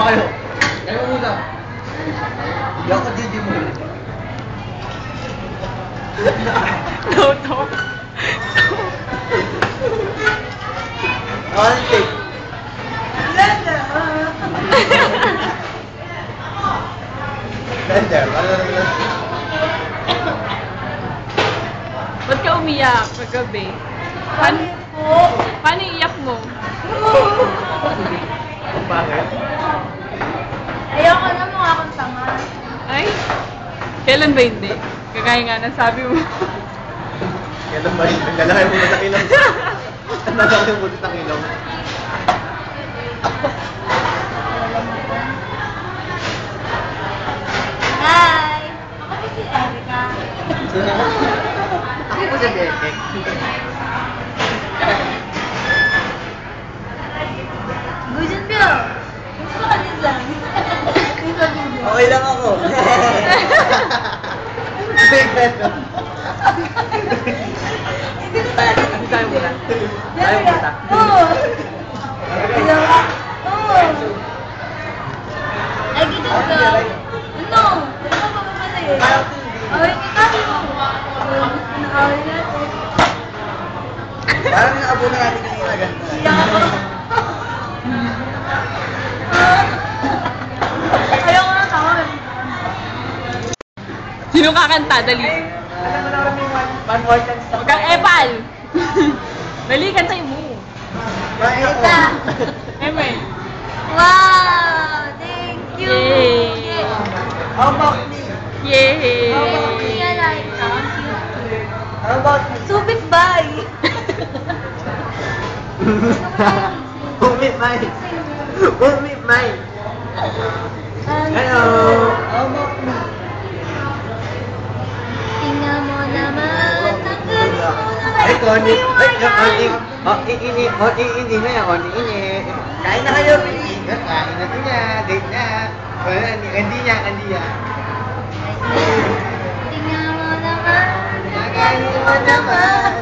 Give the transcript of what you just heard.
ba kayo? Kayo muna. Hindi ako Gigi mo. No talk. One take. Ganda. Ba't ka umiyak kagabi? Paano iyak mo? Bakit? Ayoko na mukha akong tanga. Ay? Kailan ba hindi? Kagaya nga ng sabi mo. Kailan ba yun? Ang lalaki mo sa kilong. Ang lalaki mo sa kilong. Hi! Ako po si Erica. Ako po si Dekek. Gusto nyo? Gusto ka din lang. Gusto nyo? Okay lang ako. Big beto. Hindi ko talaga. Hindi tayo muna. Tayo muna. Oo. Oo. Ay, dito ka. Ano? Ano ba ba kasi? Away ko tayo. Nakaway natin. Parang naabo na natin kanina ganito. Iyak ako. Ayoko na tawag. Sino kakanta? Dali. Alam mo na kami one more chance. Huwag kang epal! Dali, kantayin mo. Ita. Eme. Wow! Thank you! Yay! How about me? Yay! Hindi like How about me? Subit bay! Umit mine. Umit mine. Hello. How about me? Tingnan mo naman, tanggap mo naman. Ay, Connie. Ay, Connie. Oh, iinit. Oh, iinit na yan. Connie, init. Kain na kayo, Pili. Kain na niya. Date na. Wala, hindi niya. Tingnan mo naman, Kain mo naman.